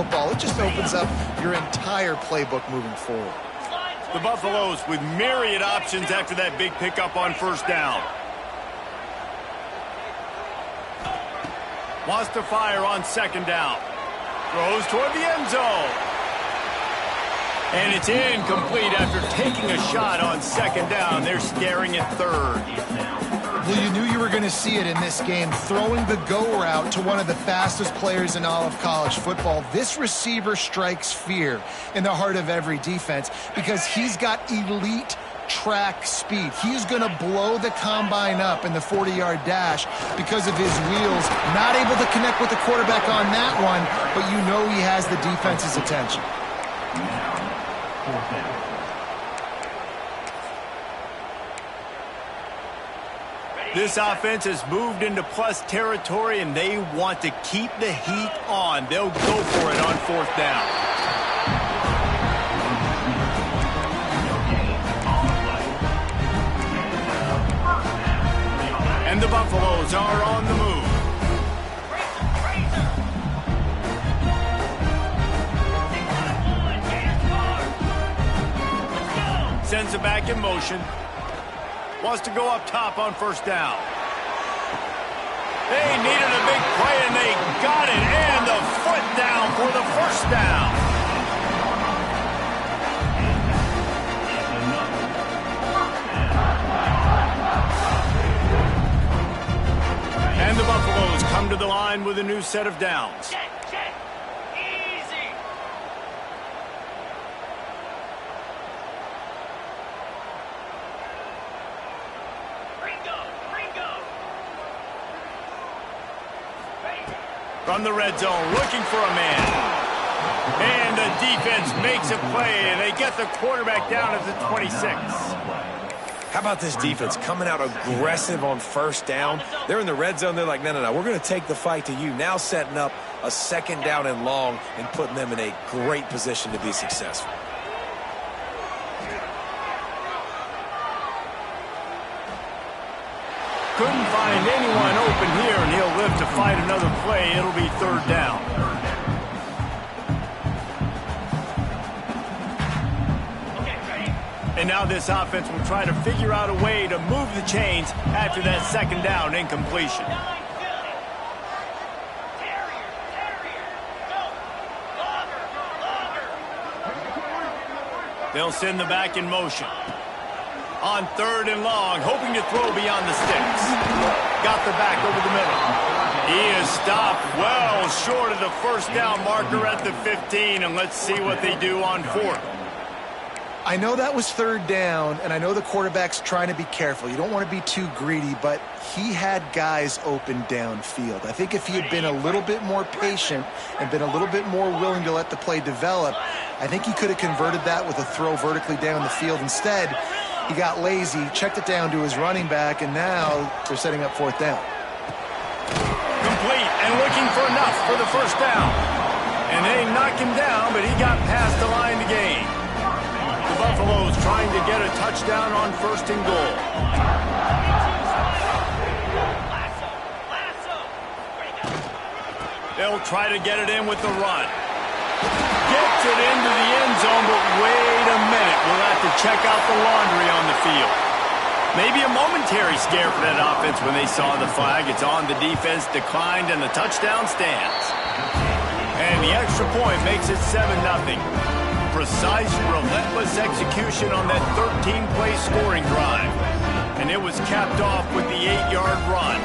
football. It just opens up your entire playbook moving forward. The Buffaloes with myriad options after that big pickup on first down. Wants to fire on second down. Throws toward the end zone. And it's incomplete after taking a shot on second down. They're staring at third. Well, you knew you were going to see it in this game. Throwing the go route to one of the fastest players in all of college football. This receiver strikes fear in the heart of every defense because he's got elite track speed. He's going to blow the combine up in the 40-yard dash because of his wheels. Not able to connect with the quarterback on that one, but you know he has the defense's attention. This offense has moved into plus territory, and they want to keep the heat on. They'll go for it on fourth down. And the Buffaloes are on the move. Sends it back in motion. Wants to go up top on first down. They needed a big play, and they got it. And the foot down for the first down. And the Buffaloes come to the line with a new set of downs. From the red zone, looking for a man. And the defense makes a play, and they get the quarterback down at the 26. How about this defense coming out aggressive on first down? They're in the red zone. They're like, no, we're going to take the fight to you. Now setting up a second down and long and putting them in a great position to be successful. Couldn't find anyone open here, and he'll live to fight another play. It'll be third down. And now this offense will try to figure out a way to move the chains after that second down incompletion. They'll send the back in motion. On third and long, hoping to throw beyond the sticks. Got the back over the middle. He is stopped well short of the first down marker at the 15, and let's see what they do on fourth. I know that was third down, and I know the quarterback's trying to be careful. You don't want to be too greedy, but he had guys open downfield. I think if he had been a little bit more patient and been a little bit more willing to let the play develop, I think he could have converted that with a throw vertically down the field. Instead, he got lazy, checked it down to his running back, and now they're setting up fourth down. Complete and looking for enough for the first down. And they knock him down, but he got past the line to gain. The Buffaloes trying to get a touchdown on first and goal. They'll try to get it in with the run. Gets it into the end zone, but wait a minute. We'll have to check out the laundry on the field. Maybe a momentary scare for that offense when they saw the flag. It's on, the defense declined, and the touchdown stands. And the extra point makes it 7-0. Precise, relentless execution on that 13-play scoring drive. And it was capped off with the 8-yard run.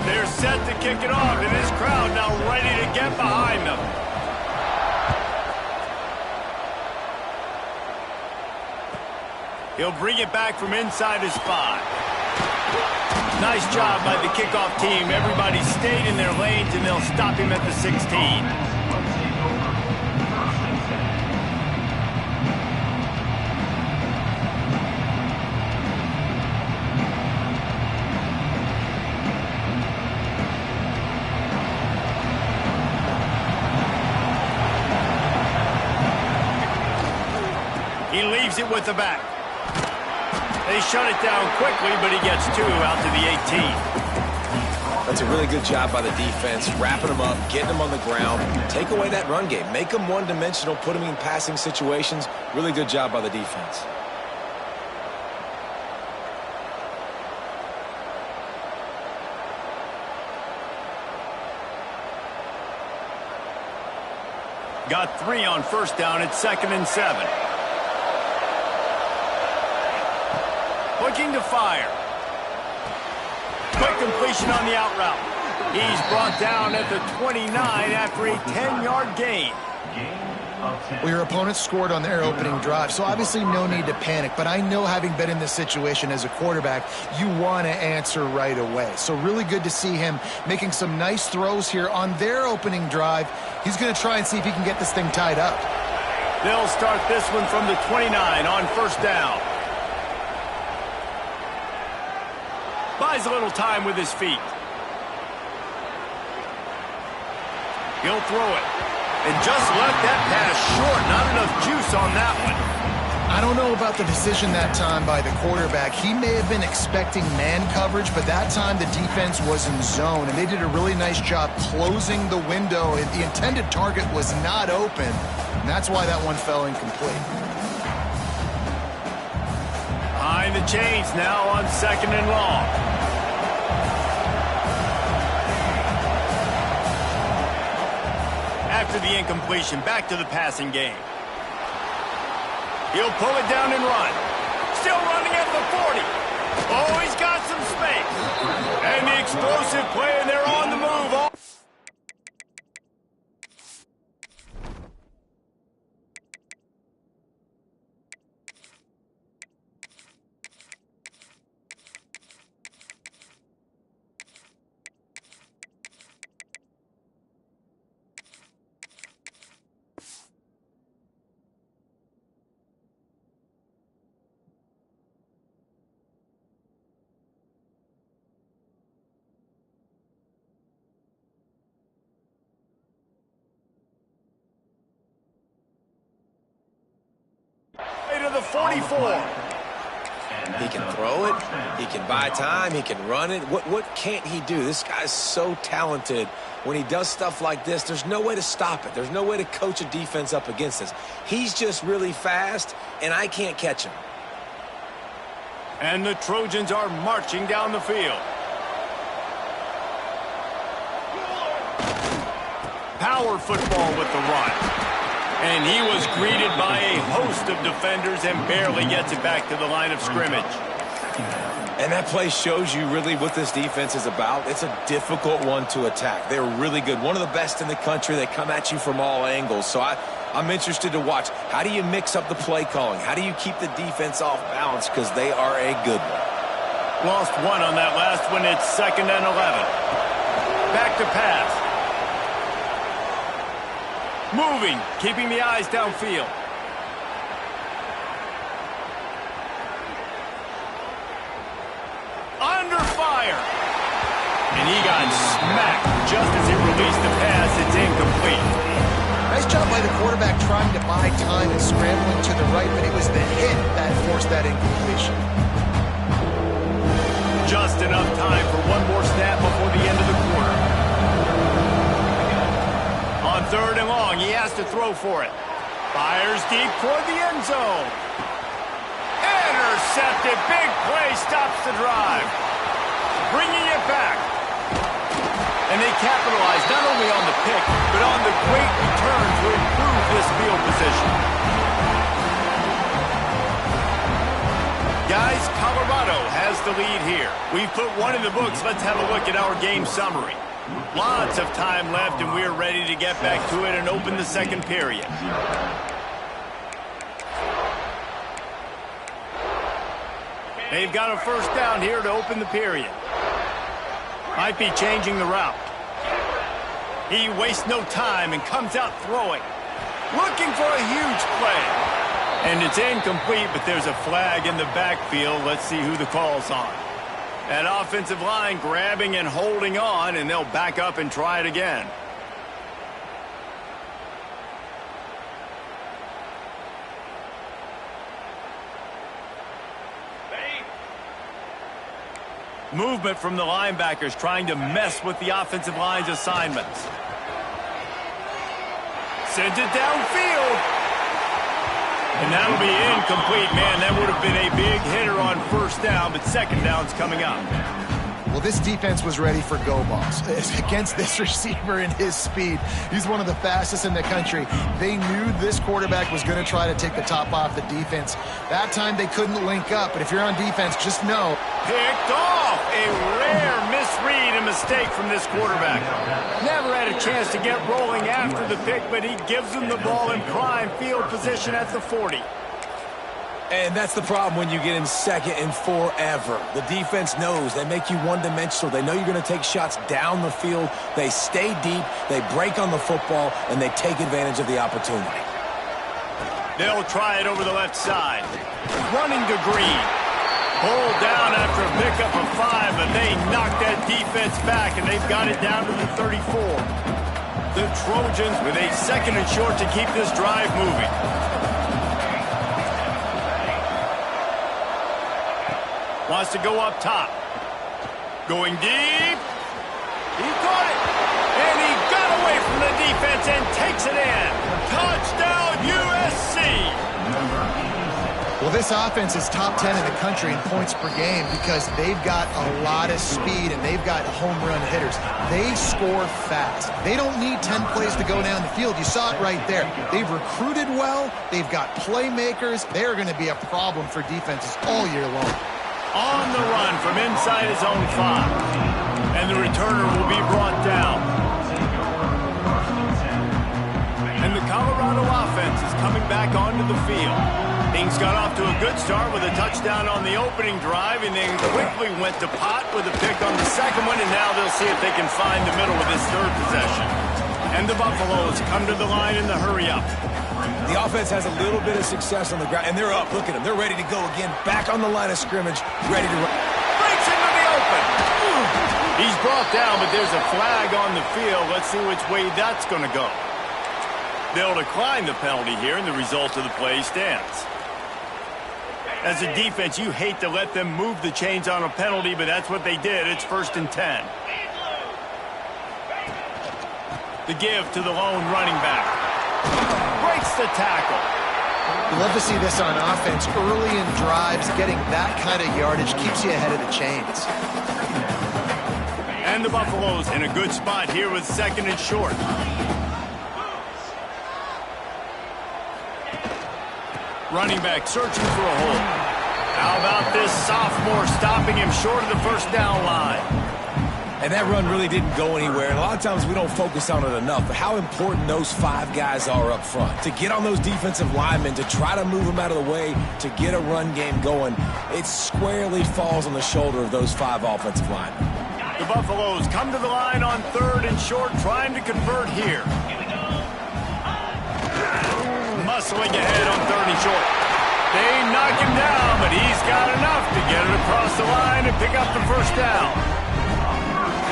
They're set to kick it off, and this crowd now ready to get behind them. He'll bring it back from inside his 5. Nice job by the kickoff team. Everybody stayed in their lanes, and they'll stop him at the 16. He leaves it with the back. They shut it down quickly, but he gets 2 out to the 18. That's a really good job by the defense, wrapping them up, getting them on the ground. Take away that run game. Make them one-dimensional, put them in passing situations. Really good job by the defense. Got 3 on first down at 2nd and 7. Looking to fire. Quick completion on the out route. He's brought down at the 29 after a 10-yard gain. Well, your opponent scored on their opening drive, so obviously no need to panic. But I know, having been in this situation as a quarterback, you want to answer right away. So really good to see him making some nice throws here on their opening drive. He's going to try and see if he can get this thing tied up. They'll start this one from the 29 on first down. Buys a little time with his feet. He'll throw it. And just left that pass short. Not enough juice on that one. I don't know about the decision that time by the quarterback. He may have been expecting man coverage, but that time the defense was in zone, and they did a really nice job closing the window. The intended target was not open, and that's why that one fell incomplete. Behind the chains now on 2nd and long. After the incompletion, back to the passing game. He'll pull it down and run. Still running at the 40. Oh, he's got some space. And the explosive play, and they're on the move. To the 44. He can throw it. He can buy time. He can run it. What can't he do? This guy's so talented. When he does stuff like this, there's no way to stop it. There's no way to coach a defense up against this. He's just really fast, and I can't catch him. And the Trojans are marching down the field. Power football with the run. And he was greeted by a host of defenders and barely gets it back to the line of scrimmage. And that play shows you really what this defense is about. It's a difficult one to attack. They're really good. One of the best in the country. They come at you from all angles. So I'm interested to watch. How do you mix up the play calling? How do you keep the defense off balance? Because they are a good one. Lost one on that last one. It's 2nd and 11. Back to pass. Moving, keeping the eyes downfield. Under fire. And he got smacked just as he released the pass. It's incomplete. Nice job by the quarterback trying to buy time and scrambling to the right, but it was the hit that forced that incompletion. Just enough time for one more snap before the end of the quarter. On 3rd and long, he has to throw for it. Fires deep toward the end zone. Intercepted. Big play stops the drive. Bringing it back. And they capitalize not only on the pick, but on the great return to improve this field position. Guys, Colorado has the lead here. We've put one in the books. Let's have a look at our game summary. Lots of time left, and we're ready to get back to it and open the second period. They've got a first down here to open the period. Might be changing the route. He wastes no time and comes out throwing. Looking for a huge play. And it's incomplete, but there's a flag in the backfield. Let's see who the call's on. That offensive line grabbing and holding on, and they'll back up and try it again. Movement from the linebackers trying to mess with the offensive line's assignments. Sends it downfield. And that'll be incomplete. Man, that would have been a big hitter on first down, but second down's coming up. Well, this defense was ready for go balls. Against this receiver and his speed, he's one of the fastest in the country. They knew this quarterback was going to try to take the top off the defense. That time they couldn't link up, but if you're on defense, just know. Picked off. A rare misread and mistake from this quarterback. Never had a chance to get rolling after the pick, but he gives him the ball in prime field position at the 40. And that's the problem when you get in second and forever. The defense knows. They make you one-dimensional. They know you're going to take shots down the field. They stay deep. They break on the football, and they take advantage of the opportunity. They'll try it over the left side. Running to Green. Pulled down after a pickup of 5, but they knock that defense back, and they've got it down to the 34. The Trojans with a second and short to keep this drive moving. Wants to go up top. Going deep. He caught it. And he got away from the defense and takes it in. Touchdown, USC. Well, this offense is top 10 in the country in points per game because they've got a lot of speed and they've got home run hitters. They score fast. They don't need 10 plays to go down the field. You saw it right there. They've recruited well. They've got playmakers. They're going to be a problem for defenses all year long. On the run from inside his own 5. And the returner will be brought down. And the Colorado offense is coming back onto the field. Things got off to a good start with a touchdown on the opening drive and then quickly went to pot with a pick on the second one, and now they'll see if they can find the middle with this third possession. And the Buffaloes come to the line in the hurry-up. The offense has a little bit of success on the ground, and they're up. Look at them. They're ready to go again. Back on the line of scrimmage, ready to run. Breaks into the open. He's brought down, but there's a flag on the field. Let's see which way that's going to go. They'll decline the penalty here, and the result of the play stands. As a defense, you hate to let them move the chains on a penalty, but that's what they did. It's 1st and 10. The give to the lone running back. Breaks the tackle. You love to see this on offense. Early in drives, getting that kind of yardage keeps you ahead of the chains. And the Buffaloes in a good spot here with second and short. Running back searching for a hole. How about this sophomore stopping him short of the first down line? And that run really didn't go anywhere. And a lot of times we don't focus on it enough. But how important those 5 guys are up front. To get on those defensive linemen, to try to move them out of the way, to get a run game going, it squarely falls on the shoulder of those 5 offensive linemen. The Buffaloes come to the line on 3rd and short, trying to convert here. Muscling ahead on 3rd and short. They knock him down, but he's got enough to get it across the line and pick up the first down.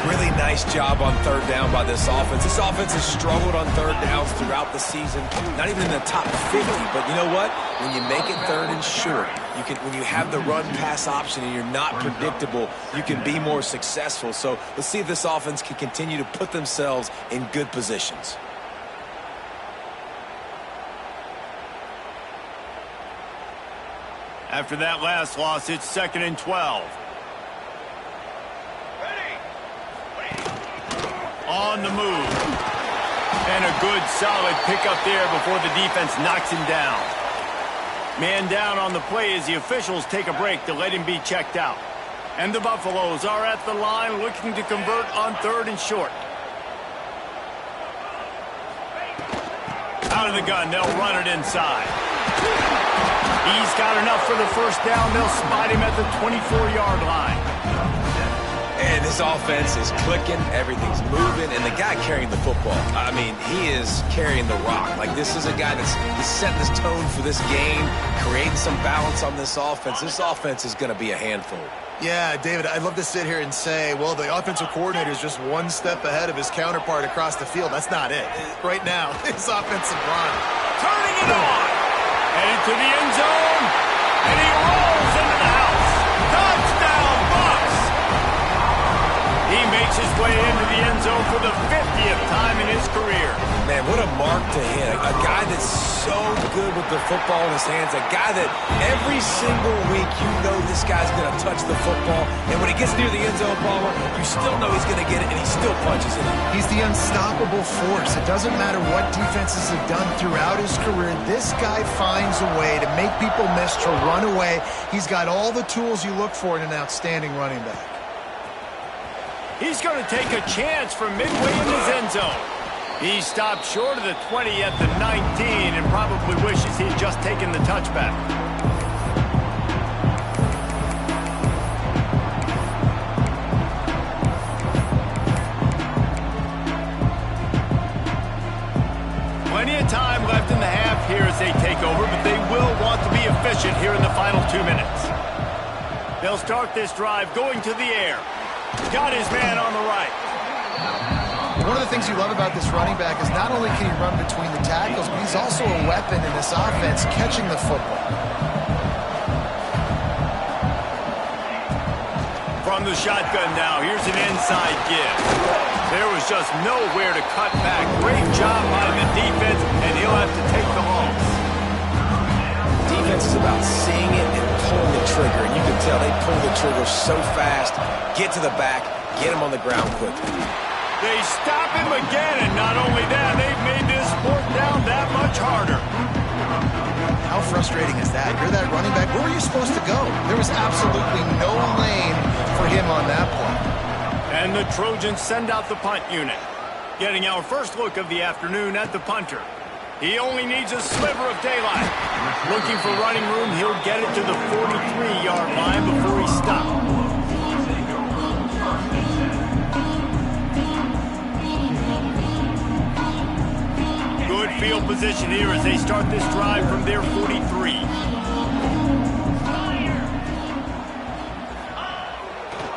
Really nice job on 3rd down by this offense. This offense has struggled on 3rd downs throughout the season. Not even in the top 50, but you know what? When you make it 3rd and short, when you have the run-pass option and you're not predictable, you can be more successful. So let's see if this offense can continue to put themselves in good positions. After that last loss, it's 2nd and 12. On the move. And a good, solid pickup there before the defense knocks him down. Man down on the play as the officials take a break to let him be checked out. And the Buffaloes are at the line looking to convert on 3rd and short. Out of the gun, they'll run it inside. He's got enough for the first down. They'll spot him at the 24-yard line. And this offense is clicking, everything's moving, and the guy carrying the football, I mean, he is carrying the rock. Like, this is a guy that's setting this tone for this game, creating some balance on this offense. This offense is going to be a handful. Yeah, David, I'd love to sit here and say, well, the offensive coordinator is just one step ahead of his counterpart across the field. That's not it. Right now, his offensive line. Turning it on. Headed to the end zone. And he rolls into the house. Touchdown, Bucks. makes his way into the end zone for the 50th time in his career. Man, what a mark to hit. A guy that's so good with the football in his hands. A guy that every single week you know this guy's going to touch the football. And when he gets near the end zone, Palmer, you still know he's going to get it, and he still punches it. He's the unstoppable force. It doesn't matter what defenses have done throughout his career. This guy finds a way to make people miss, to run away. He's got all the tools you look for in an outstanding running back. He's going to take a chance from midway in his end zone. He stopped short of the 20 at the 19 and probably wishes he'd just taken the touchback. Plenty of time left in the half here as they take over, but they will want to be efficient here in the final 2 minutes. They'll start this drive going to the air. Got his man on the right. One of the things you love about this running back is not only can he run between the tackles, but he's also a weapon in this offense, catching the football. From the shotgun now, here's an inside give. There was just nowhere to cut back. Great job by the defense, and he'll have to take the loss. Defense is about seeing it and pulling the trigger, and you can tell they pull the trigger so fast, get to the back, get him on the ground quickly. They stop him again, and not only that, they've made this fourth down that much harder. How frustrating is that? You're that running back. Where were you supposed to go? There was absolutely no lane for him on that play. And the Trojans send out the punt unit. Getting our first look of the afternoon at the punter. He only needs a sliver of daylight. Looking for running room, he'll get it to the 43-yard line before he stops. Good field position here as they start this drive from their 43.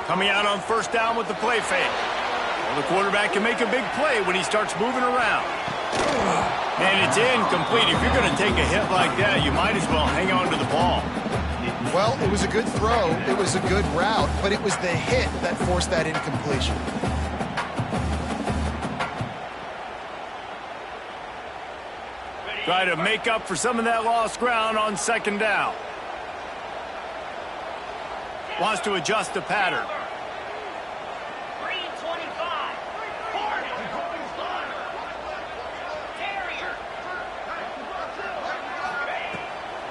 Coming out on first down with the play fake. Well, the quarterback can make a big play when he starts moving around. And it's incomplete. If you're going to take a hit like that, you might as well hang on to the ball. Well, it was a good throw. It was a good route, but it was the hit that forced that incompletion. Try to make up for some of that lost ground on second down. Wants to adjust the pattern.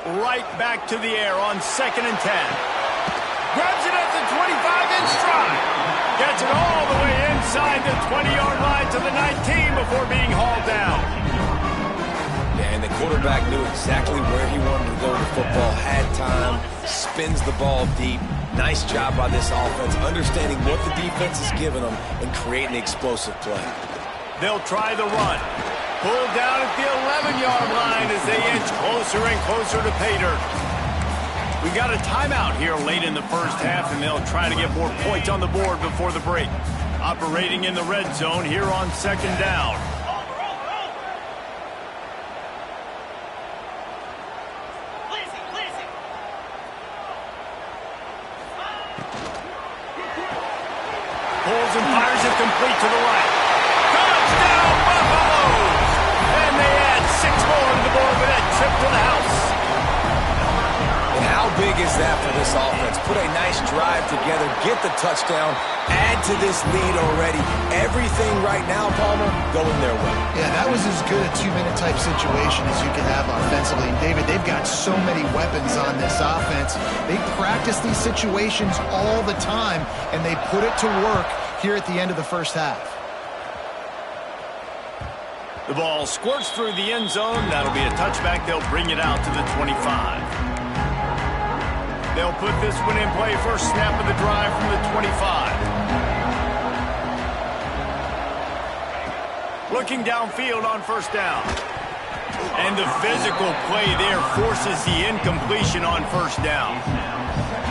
Right back to the air on 2nd and 10. Grabs it at the 25-inch stride. Gets it all the way inside the 20-yard line to the 19 before being hauled down. Yeah, and the quarterback knew exactly where he wanted to go with the football, had time, spins the ball deep. Nice job by this offense, understanding what the defense is giving them and creating the explosive play. They'll try the run. Pulled down at the 11-yard line as they inch closer and closer to pay dirt. We got a timeout here late in the first half, and they'll try to get more points on the board before the break. Operating in the red zone here on second down. Pulls and fires it complete to the right. Touchdown, Buffaloes! And they add 6 more to the board with that trip to the house. And how big is that for this offense? Put a nice drive together, get the touchdown, add to this lead already. Everything right now, Palmer, going their way. Yeah, that was as good a 2-minute type situation as you could have offensively. And David, they've got so many weapons on this offense. They practice these situations all the time, and they put it to work here at the end of the first half. The ball squirts through the end zone. That'll be a touchback. They'll bring it out to the 25. They'll put this one in play. First snap of the drive from the 25. Looking downfield on first down. And the physical play there forces the incompletion on first down.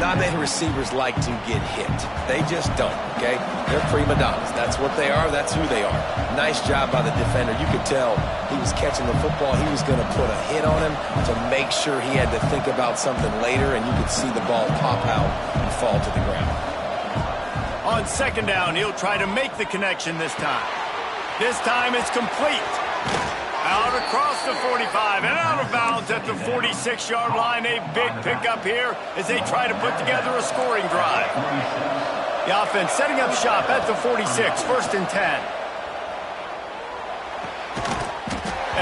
Not many receivers like to get hit. They just don't, okay? They're prima donnas. That's what they are. That's who they are. Nice job by the defender. You could tell he was catching the football. He was going to put a hit on him to make sure he had to think about something later, and you could see the ball pop out and fall to the ground. On second down, he'll try to make the connection this time. This time it's complete. Out across the 45 and out of bounds at the 46-yard line. A big pickup here as they try to put together a scoring drive. The offense setting up shop at the 46, 1st and 10.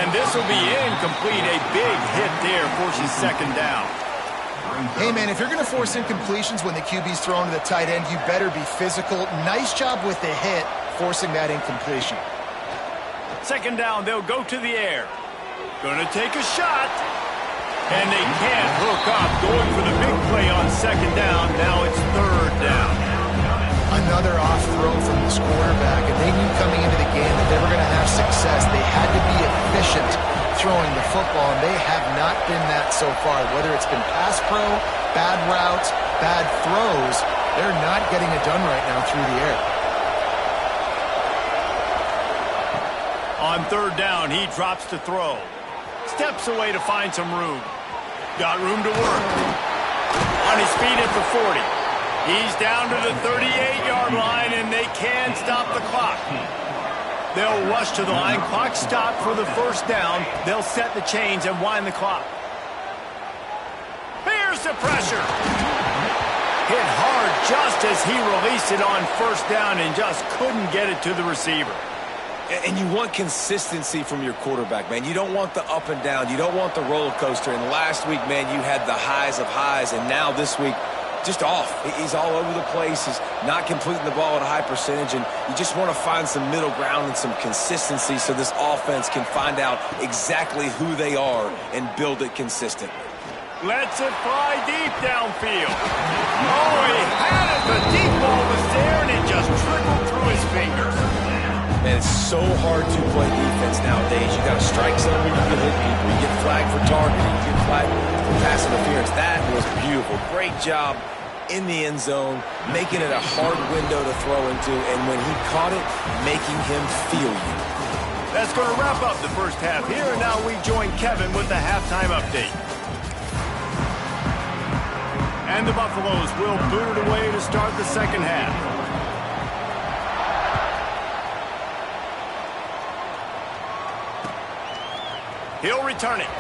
And this will be incomplete. A big hit there forces second down. Hey, man, if you're going to force incompletions when the QB's throwing to the tight end, you better be physical. Nice job with the hit, forcing that incompletion. Second down, they'll go to the air. Gonna take a shot. And they can't hook up. Going for the big play on second down. Now it's 3rd down. Another off throw from this quarterback, and they knew coming into the game that they were going to have success. They had to be efficient throwing the football, and they have not been that so far. Whether it's been pass pro, bad routes, bad throws, they're not getting it done right now through the air. On 3rd down, he drops to throw. Steps away to find some room. Got room to work. On his feet at the 40. He's down to the 38-yard line, and they can stop the clock. They'll rush to the line. Clock stopped for the 1st down. They'll set the chains and wind the clock. Here's the pressure. Hit hard just as he released it on 1st down and just couldn't get it to the receiver. And you want consistency from your quarterback, man. You don't want the up and down. You don't want the roller coaster. And last week, man, you had the highs of highs. And now this week, just off. He's all over the place. He's not completing the ball at a high percentage. And you just want to find some middle ground and some consistency so this offense can find out exactly who they are and build it consistently. Lets it fly deep downfield. Oh, he had it. The deep ball was there, and it just trickled through his fingers. Man, it's so hard to play defense nowadays. You got to strike somebody, you get hit people, you get flagged for targeting, you get flagged for pass interference. That was beautiful. Great job in the end zone, making it a hard window to throw into, and when he caught it, making him feel you. That's going to wrap up the first half here, and now we join Kevin with the halftime update. And the Buffaloes will boot it away to start the second half. He'll return it.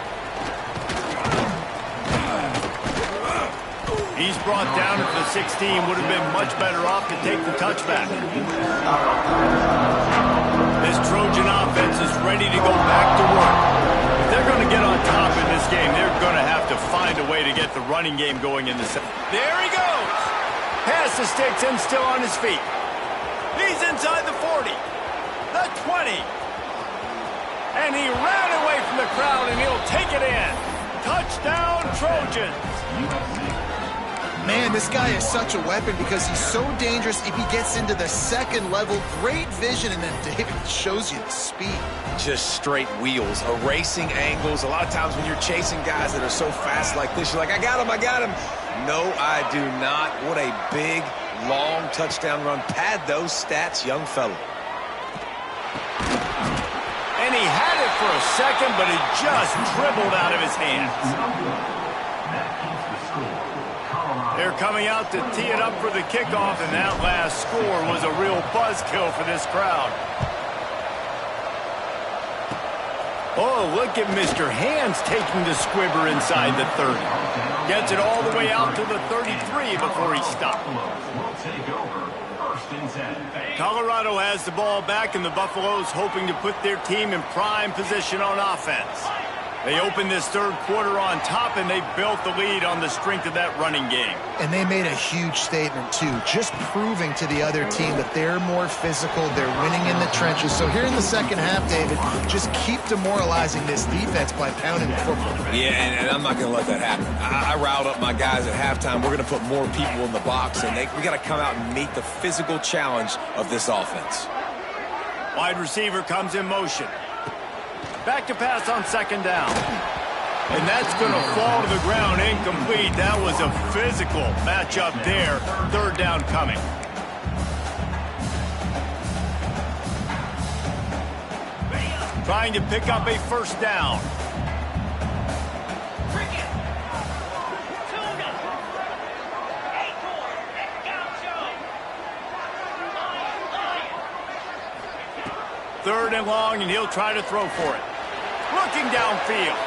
He's brought down at the 16. Would have been much better off to take the touchback. This Trojan offense is ready to go back to work. If they're going to get on top in this game, they're going to have to find a way to get the running game going in the second. There he goes. Pass the sticks and still on his feet. He's inside the 40. The 20. And he ran away from the crowd, and he'll take it in. Touchdown, Trojans. Man, this guy is such a weapon because he's so dangerous if he gets into the second level. Great vision, and then David shows you the speed. Just straight wheels, erasing angles. A lot of times when you're chasing guys that are so fast like this, you're like, I got him, I got him. No, I do not. What a big, long touchdown run. Pad those stats, young fella. And he had it for a second, but it just dribbled out of his hands. They're coming out to tee it up for the kickoff, and that last score was a real buzzkill for this crowd. Oh, look at Mr. Hands taking the squibber inside the 30. Gets it all the way out to the 33 before he stopped. Colorado has the ball back, and the Buffaloes hoping to put their team in prime position on offense. They opened this third quarter on top, and they built the lead on the strength of that running game. And they made a huge statement, too, just proving to the other team that they're more physical, they're winning in the trenches. So here in the second half, David, just keep demoralizing this defense by pounding the football. Yeah, and I'm not going to let that happen. I riled up my guys at halftime. We're going to put more people in the box, and we got to come out and meet the physical challenge of this offense. Wide receiver comes in motion. Back to pass on second down. And that's going to fall to the ground incomplete. That was a physical matchup there. Third down coming. Trying to pick up a first down. 3rd and long, and he'll try to throw for it. Looking downfield.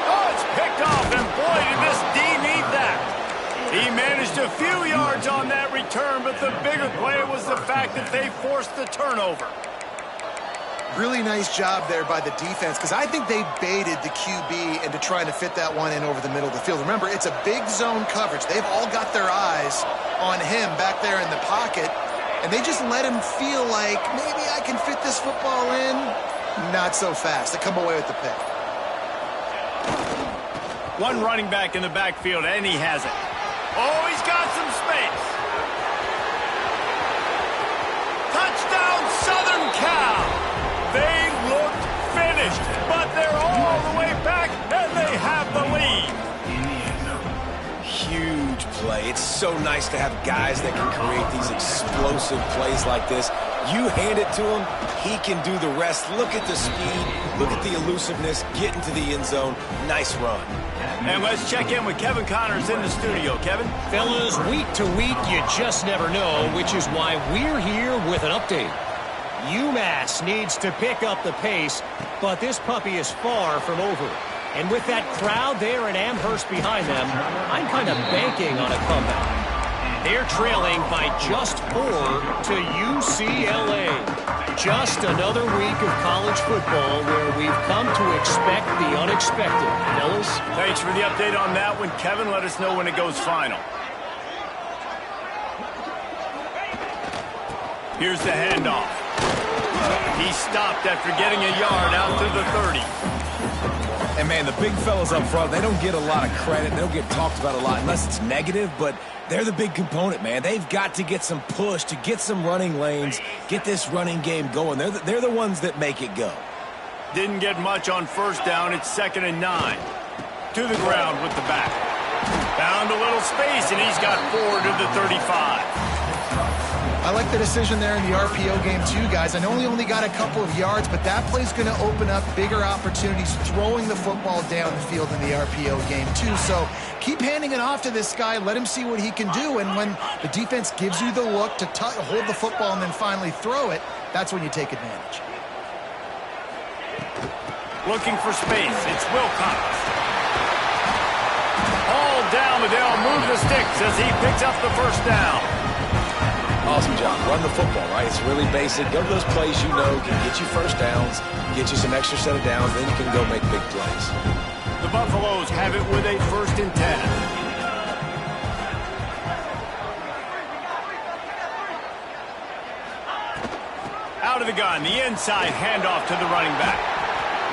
Oh, it's picked off, and boy, did this D need that. He managed a few yards on that return, but the bigger play was the fact that they forced the turnover. Really nice job there by the defense, because I think they baited the QB into trying to fit that one in over the middle of the field. Remember, it's a big zone coverage. They've all got their eyes on him back there in the pocket, and they just let him feel like, maybe I can fit this football in. Not so fast. They come away with the pick. One running back in the backfield, and he has it. Oh, he's got some space. Touchdown, Southern Cal. They looked finished, but they're all the way back, and they have the lead. Huge play. It's so nice to have guys that can create these explosive plays like this. You hand it to him, he can do the rest. Look at the speed, look at the elusiveness, get into the end zone. Nice run. And let's check in with Kevin Connors in the studio. Kevin? Fellas, week to week, you just never know, which is why we're here with an update. UMass needs to pick up the pace, but this puppy is far from over. And with that crowd there in Amherst behind them, I'm kind of banking on a comeback. They're trailing by just 4 to UCLA. Just another week of college football where we've come to expect the unexpected, fellas. Thanks for the update on that one, Kevin. Let us know when it goes final. Here's the handoff. He stopped after getting a yard out to the 30. And, man, the big fellas up front, they don't get a lot of credit. They don't get talked about a lot unless it's negative, but they're the big component, man. They've got to get some push, to get some running lanes, get this running game going. They're the ones that make it go. Didn't get much on 1st down. It's 2nd and 9. To the ground with the back. Found a little space, and he's got 4 to the 35. I like the decision there in the RPO game too, guys. I know he only got a couple of yards, but that play's going to open up bigger opportunities throwing the football down the field in the RPO game too. So keep handing it off to this guy. Let him see what he can do. And when the defense gives you the look to hold the football and then finally throw it, that's when you take advantage. Looking for space. It's Wilcox. All down, but they'll move the sticks as he picks up the 1st down. Awesome job. Run the football, right? It's really basic. Go to those plays you know can get you 1st downs, get you some extra set of downs, then you can go make big plays. The Buffaloes have it with a 1st and 10. Out of the gun, the inside handoff to the running back.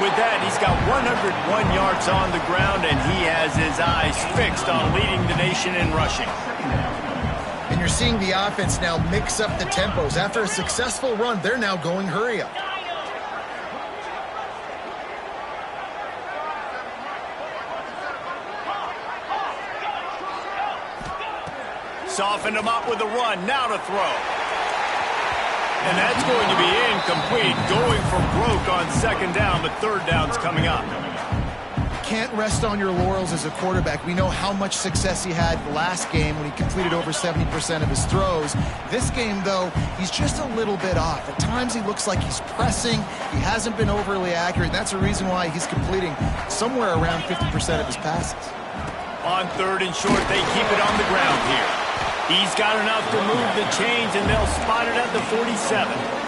With that, he's got 101 yards on the ground, and he has his eyes fixed on leading the nation in rushing. And you're seeing the offense now mix up the tempos. After a successful run, they're now going hurry up. Softened him up with a run, now to throw. And that's going to be incomplete, going for broke on 2nd down, but 3rd down's coming up. Can't rest on your laurels as a quarterback. We know how much success he had last game when he completed over 70% of his throws. This game, though, he's just a little bit off. At times he looks like he's pressing. He hasn't been overly accurate. That's the reason why he's completing somewhere around 50% of his passes. On 3rd and short, they keep it on the ground here. He's got enough to move the chains, and they'll spot it at the 47.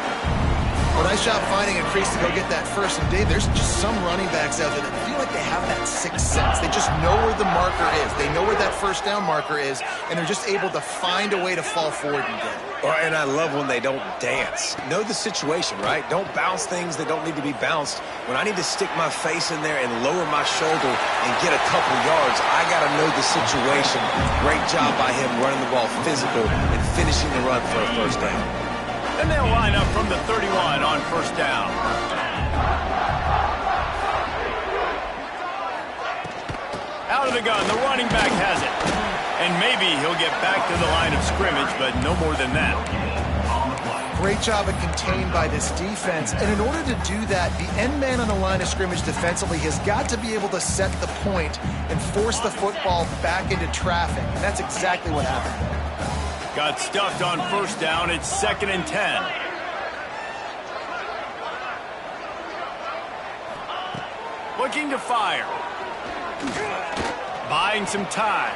Well, nice job finding a crease to go get that 1st. And Dave, there's just some running backs out there that feel like they have that 6th sense. They just know where the marker is. They know where that 1st down marker is, and they're just able to find a way to fall forward and get it. And I love when they don't dance. Know the situation, right? Don't bounce things that don't need to be bounced. When I need to stick my face in there and lower my shoulder and get a couple yards, I got to know the situation. Great job by him running the ball physical and finishing the run for a 1st down. And they'll line up from the 31 on 1st down. Out of the gun, the running back has it. And maybe he'll get back to the line of scrimmage, but no more than that. Great job of contained by this defense. And in order to do that, the end man on the line of scrimmage defensively has got to be able to set the point and force the football back into traffic. And that's exactly what happened. Got stuffed on 1st down. It's 2nd and 10. looking to fire. Buying some time.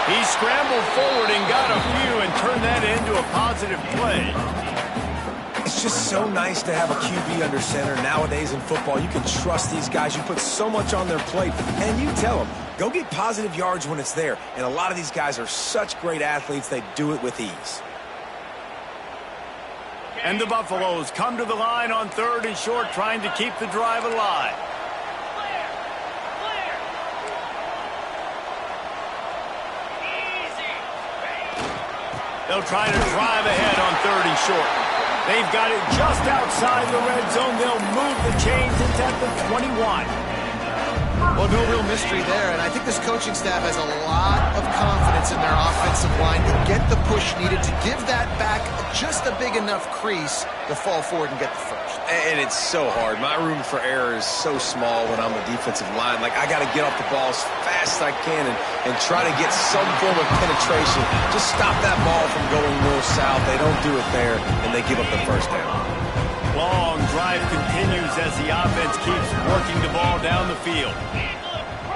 He scrambled forward and got a few and turned that into a positive play. It's just so nice to have a QB under center. Nowadays in football, you can trust these guys. You put so much on their plate, and you tell them, go get positive yards when it's there. And a lot of these guys are such great athletes, they do it with ease. And the Buffaloes come to the line on 3rd and short, trying to keep the drive alive. They'll try to drive ahead on 3rd and short. They've got it just outside the red zone. They'll move the chains. It's at the 21. Well, no real mystery there, and I think this coaching staff has a lot of confidence in their offensive line to get the push needed to give that back just a big enough crease to fall forward and get the first. And it's so hard. My room for error is so small when I'm a defensive line. Like, I got to get off the ball as fast as I can and try to get some form of penetration. Just stop that ball from going north-south. They don't do it there, and they give up the first down. Long drive continues as the offense keeps working the ball down the field.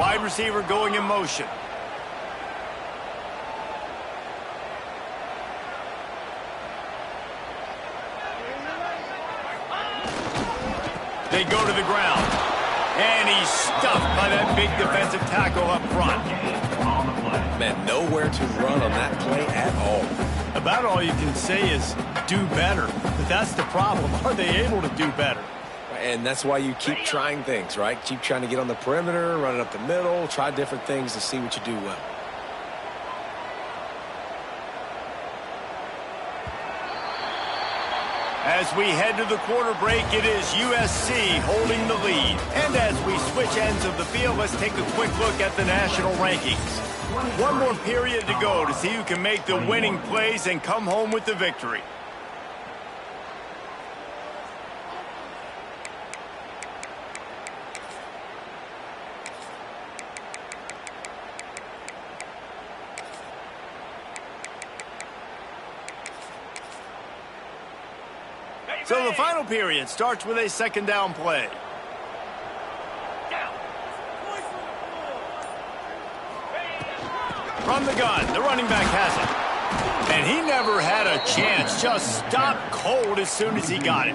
Wide receiver going in motion. They go to the ground. And he's stuffed by that big defensive tackle up front. Man, nowhere to run on that play at all. About all you can say is do better. But that's the problem. Are they able to do better? And that's why you keep trying things, right? Keep trying to get on the perimeter, run it up the middle, try different things to see what you do well. As we head to the quarter break, it is USC holding the lead. And as we switch ends of the field, let's take a quick look at the national rankings. One more period to go to see who can make the winning plays and come home with the victory. So the final period starts with a second down play. From the gun, the running back has it. And he never had a chance, just stopped cold as soon as he got it.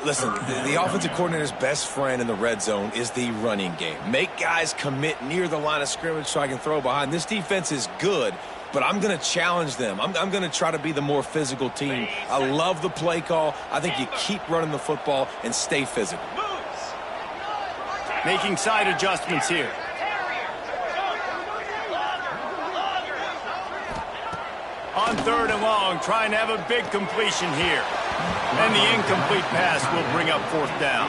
Listen, the offensive coordinator's best friend in the red zone is the running game. Make guys commit near the line of scrimmage so I can throw behind. This defense is good, but I'm going to challenge them. I'm going to try to be the more physical team. I love the play call. I think you keep running the football and stay physical. Making side adjustments here. On 3rd and long, trying to have a big completion here. And the incomplete pass will bring up 4th down.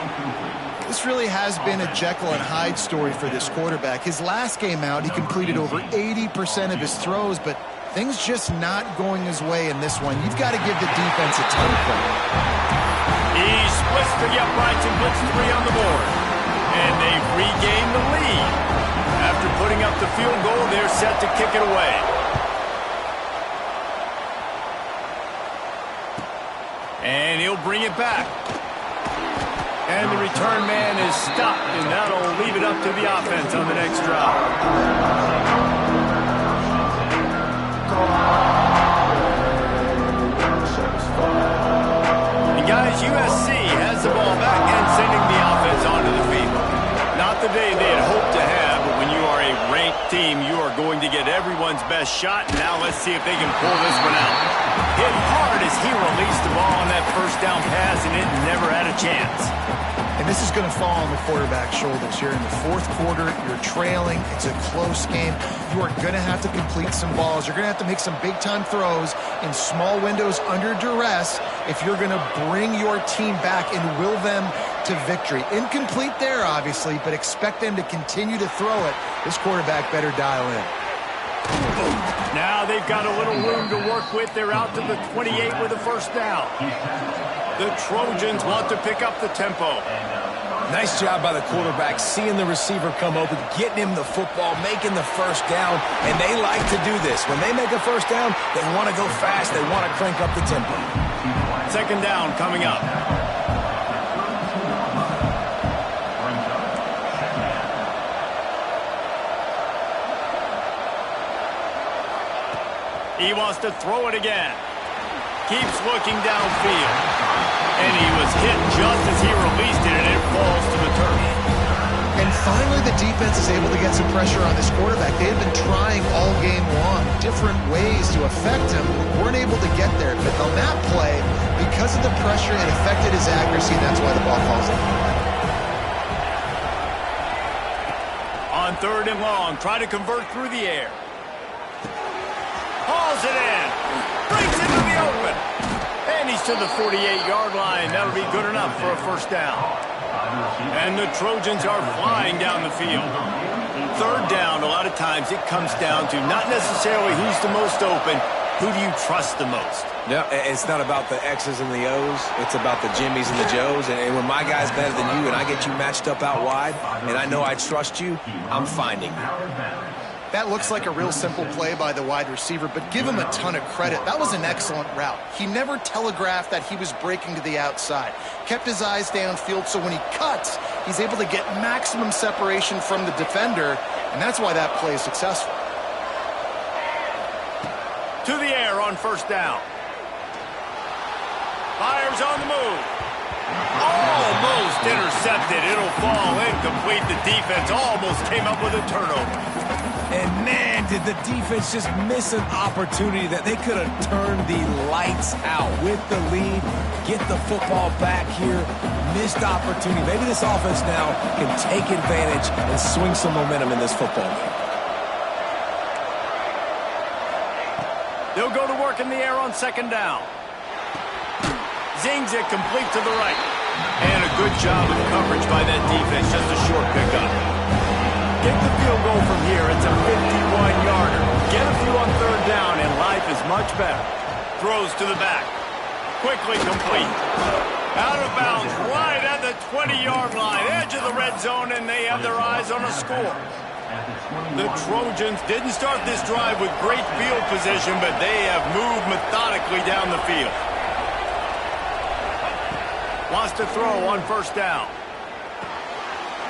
This really has been a Jekyll and Hyde story for this quarterback. His last game out, he completed over 80% of his throws, but things just not going his way in this one. You've got to give the defense a ton of credit. He splits to the uprights and puts 3 on the board. And they've regained the lead. After putting up the field goal, they're set to kick it away. And he'll bring it back. And the return man is stopped, and that'll leave it up to the offense on the next drive. And guys, USC has the ball back and sending the offense onto the field. Not the day they had hoped to have, but when you are a ranked team, you are going to get everyone's best shot. Now let's see if they can pull this one out. Hit hard as he released the ball on that first down pass, and it never had a chance. And this is going to fall on the quarterback's shoulders. You're in the 4th quarter. You're trailing. It's a close game. You are going to have to complete some balls. You're going to have to make some big-time throws in small windows under duress if you're going to bring your team back and will them to victory. Incomplete there, obviously, but expect them to continue to throw it. This quarterback better dial in. Now they've got a little room to work with. They're out to the 28 with a first down. The Trojans want to pick up the tempo. Nice job by the quarterback, seeing the receiver come open, getting him the football, making the first down, and they like to do this. When they make a first down, they want to go fast. They want to crank up the tempo. Second down coming up. He wants to throw it again. Keeps looking downfield. And he was hit just as he released it, and it falls to the turf. And finally, the defense is able to get some pressure on this quarterback. They had been trying all game long different ways to affect him, weren't able to get there. But on that play, because of the pressure, it affected his accuracy, and that's why the ball falls in. On 3rd and long, try to convert through the air. Hauls it in. Brings it to the open. And he's to the 48-yard line. That'll be good enough for a first down. And the Trojans are flying down the field. 3rd down, a lot of times it comes down to not necessarily who's the most open, who do you trust the most? Yeah, it's not about the X's and the O's. It's about the Jimmies and the Joes. And when my guy's better than you and I get you matched up out wide and I know I trust you, I'm finding you. That looks like a real simple play by the wide receiver, but give him a ton of credit. That was an excellent route. He never telegraphed that he was breaking to the outside. Kept his eyes downfield, so when he cuts, he's able to get maximum separation from the defender, and that's why that play is successful. To the air on 1st down. Fires on the move. Almost intercepted. It'll fall incomplete. The defense almost came up with a turnover. And man, did the defense just miss an opportunity that they could have turned the lights out with the lead, get the football back here, missed opportunity. Maybe this offense now can take advantage and swing some momentum in this football game. They'll go to work in the air on 2nd down. Zings it complete to the right. And a good job of coverage by that defense, just a short pickup. Get the field goal from here. It's a 51-yarder. Get a few on 3rd down, and life is much better. Throws to the back. Quickly complete. Out of bounds, right at the 20-yard line. Edge of the red zone, and they have their eyes on a score. The Trojans didn't start this drive with great field position, but they have moved methodically down the field. Wants to throw on 1st down.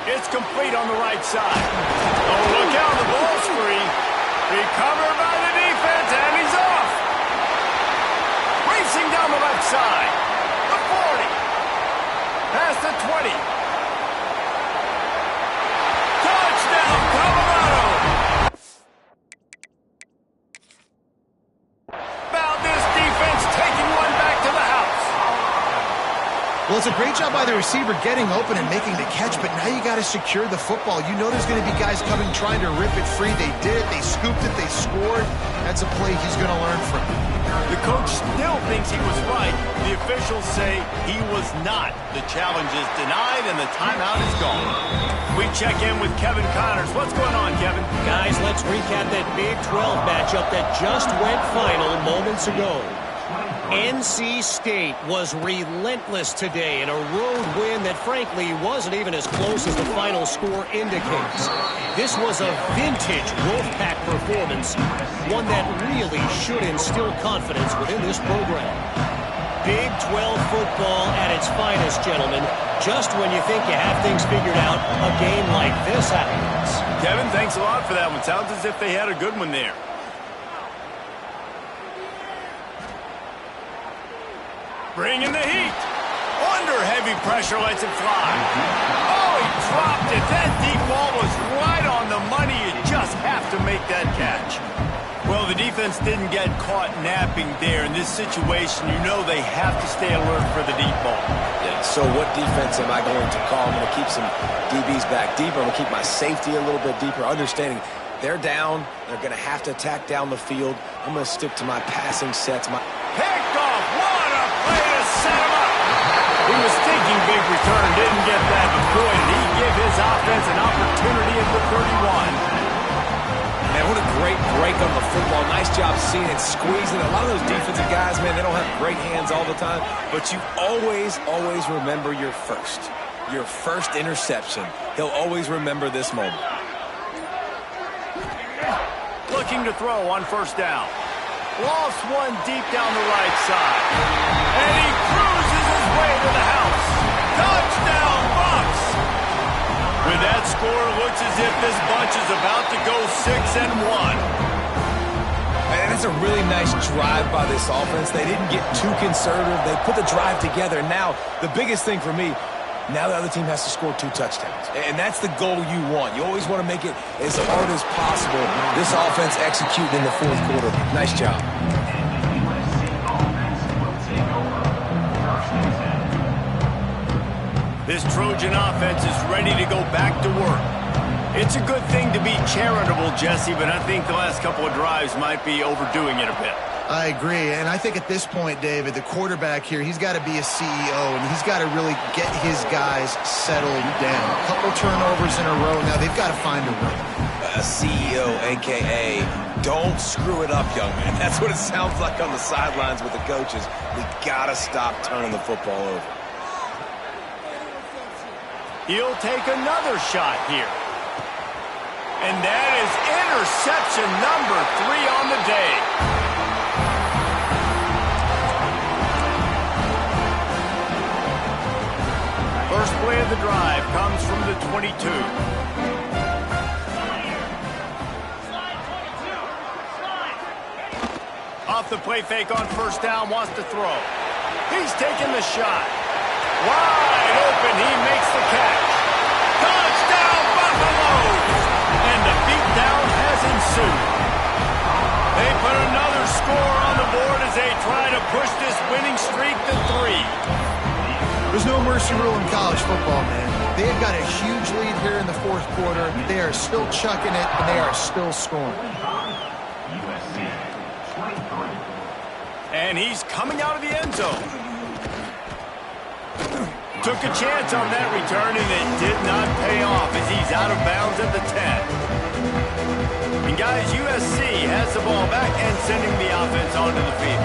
It's complete on the right side. Oh, look out, the ball's free. Recovered by the defense, and he's off. Racing down the left side. The 40. Past the 20. Touchdown, Colorado. About this defense taking one back to the house. Well, it's a great job by the receiver getting open and making the catch, but now you got to secure the football. You know there's going to be guys coming trying to rip it free. They did it. They scooped it. They scored. That's a play he's going to learn from. The coach still thinks he was right. The officials say he was not. The challenge is denied, and the timeout is gone. We check in with Kevin Connors. What's going on, Kevin? Guys, let's recap that Big 12 matchup that just went final moments ago. NC State was relentless today in a road win that frankly wasn't even as close as the final score indicates. This was a vintage Wolfpack performance, one that really should instill confidence within this program. Big 12 football at its finest, gentlemen. Just when you think you have things figured out, a game like this happens. Kevin, thanks a lot for that one. Sounds as if they had a good one there. Bringing the heat. Under heavy pressure, lets it fly. Oh, he dropped it. That deep ball was right on the money. You just have to make that catch. Well, the defense didn't get caught napping there. In this situation, you know they have to stay alert for the deep ball. Yeah, so what defense am I going to call? I'm going to keep some DBs back deeper. I'm going to keep my safety a little bit deeper, understanding they're down. They're going to have to attack down the field. I'm going to stick to my passing sets. Picked off. What a play to set him up. He was thinking big return, didn't get that, but boy, did he give his offense an opportunity at the 31. Man, what a great break on the football. Nice job seeing it, squeezing it. A lot of those defensive guys, man, they don't have great hands all the time, but you always remember your first interception. He'll always remember this moment. Looking to throw on 1st down. Lost one deep down the right side. And he cruises his way to the house. Touchdown, Bucks! With that score, looks as if this bunch is about to go 6-1. And That's a really nice drive by this offense. They didn't get too conservative. They put the drive together. Now, the biggest thing for me, now the other team has to score 2 touchdowns. And that's the goal you want. You always want to make it as hard as possible. This offense executing in the fourth quarter. Nice job. This Trojan offense is ready to go back to work. It's a good thing to be charitable, Jesse, but I think the last couple of drives might be overdoing it a bit. I agree, and I think at this point, David, the quarterback here, he's got to be a CEO, and he's got to really get his guys settled down. A couple turnovers in a row. Now they've got to find a way. A CEO, a.k.a. don't screw it up, young man. That's what it sounds like on the sidelines with the coaches. We got to stop turning the football over. He'll take another shot here. And that is interception number 3 on the day. First play of the drive comes from the 22. Off the play fake on first down, wants to throw. He's taking the shot. Wide open, he makes the catch. Touchdown, Buffalo! And the beatdown has ensued. They put another score on the board as they try to push this winning streak to 3. There's no mercy rule in college football, man. They've got a huge lead here in the fourth quarter. They are still chucking it, and they are still scoring. And he's coming out of the end zone. Took a chance on that return, and it did not pay off as he's out of bounds at the 10. And guys, USC has the ball back and sending the offense onto the field.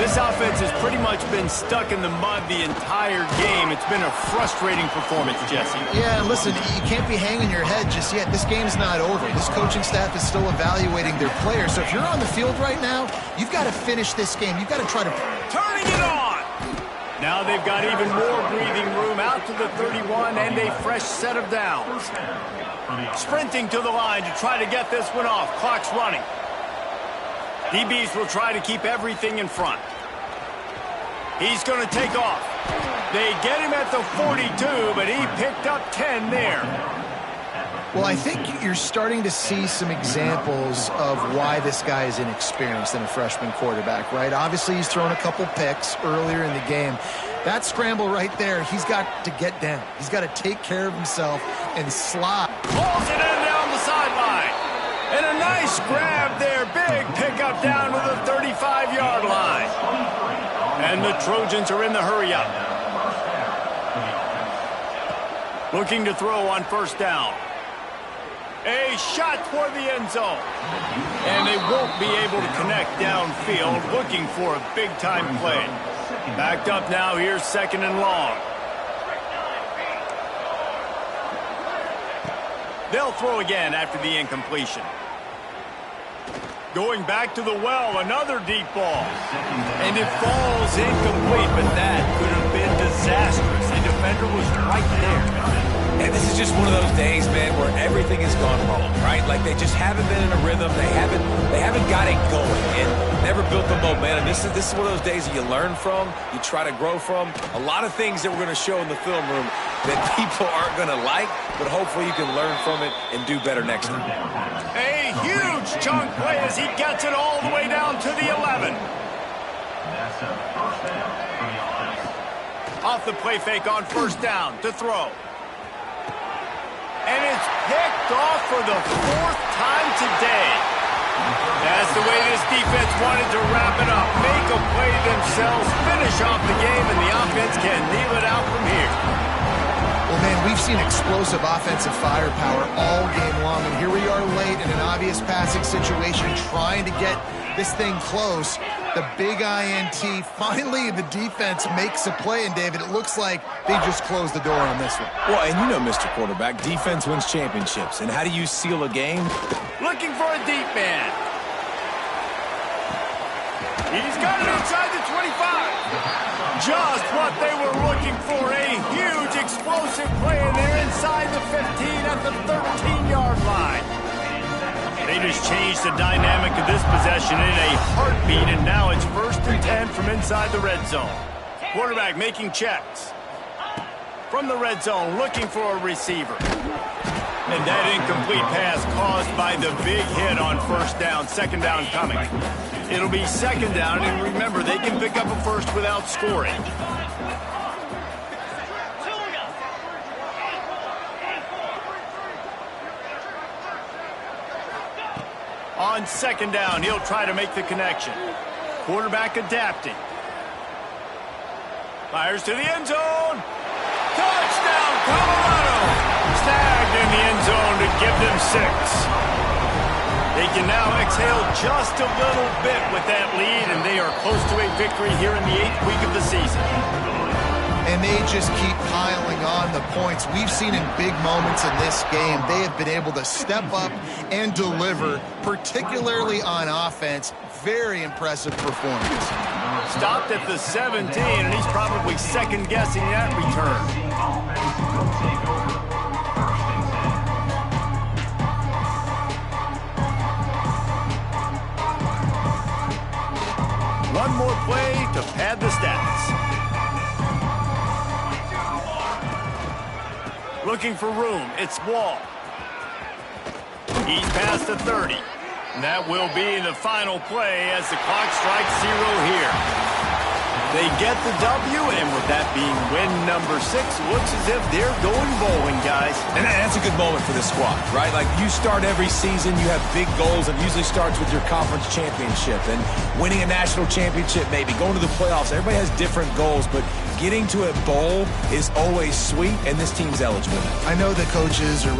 This offense has pretty much been stuck in the mud the entire game. It's been a frustrating performance, Jesse. Yeah, and listen, you can't be hanging your head just yet. This game's not over. This coaching staff is still evaluating their players. So if you're on the field right now, you've got to finish this game. You've got to try to... Turning it on! Now they've got even more breathing room out to the 31 and a fresh set of downs. Sprinting to the line to try to get this one off. Clock's running. DBs will try to keep everything in front. He's going to take off. They get him at the 42, but he picked up 10 there. Well, I think you're starting to see some examples of why this guy is inexperienced in a freshman quarterback, right? Obviously, he's thrown a couple picks earlier in the game. That scramble right there, he's got to get down. He's got to take care of himself and slide. Pulls it in down the sideline. And a nice grab there. Big pickup down to the 35-yard line. And the Trojans are in the hurry-up. Looking to throw on first down. A shot toward the end zone. And they won't be able to connect downfield, looking for a big-time play. Backed up now, here's second and long. They'll throw again after the incompletion. Going back to the well, another deep ball. And it falls incomplete, but that could have been disastrous. The defender was right there. And this is just one of those days, man, where everything has gone wrong, right? Like they just haven't been in a rhythm. They haven't got it going and never built the momentum. This is one of those days that you learn from, you try to grow from. A lot of things that we're going to show in the film room that people aren't going to like, but hopefully you can learn from it and do better next time. A huge chunk play as he gets it all the way down to the 11. Off the play fake on first down to throw. And it's picked off for the 4th time today. That's the way this defense wanted to wrap it up. Make a play themselves, finish off the game, and the offense can kneel it out from here. Well, man, we've seen explosive offensive firepower all game long, and here we are late in an obvious passing situation trying to get this thing close. The big INT, finally the defense makes a play, and David, it looks like they just closed the door on this one. Well, and you know, Mr. Quarterback, defense wins championships. And how do you seal a game? Looking for a deep man. He's got it inside the 25. Just what they were looking for, a huge explosive play, and they're inside the 15 at the 13-yard line. They has changed the dynamic of this possession in a heartbeat, and now it's 1st and 10 from inside the red zone. Quarterback making checks. From the red zone, looking for a receiver. And that incomplete pass caused by the big hit on 1st down. 2nd down coming. It'll be 2nd down, and remember, they can pick up a first without scoring. On 2nd down, he'll try to make the connection. Quarterback adapting. Fires to the end zone. Touchdown, Colorado! Snagged in the end zone to give them 6. They can now exhale just a little bit with that lead, and they are close to a victory here in the 8th week of the season. And they just keep piling on the points. We've seen in big moments in this game, they have been able to step up and deliver, particularly on offense. Very impressive performance. Stopped at the 17, and he's probably second-guessing that return. One more play to pad the stats. Looking for room. It's Wall. He's past the 30. And that will be the final play as the clock strikes 0 here. They get the W, and with that being win number 6, looks as if they're going bowling, guys. And that's a good moment for this squad, right? Like, you start every season, you have big goals, and it usually starts with your conference championship and winning a national championship, maybe going to the playoffs. Everybody has different goals, but getting to a bowl is always sweet, and this team's eligible. I know the coaches are really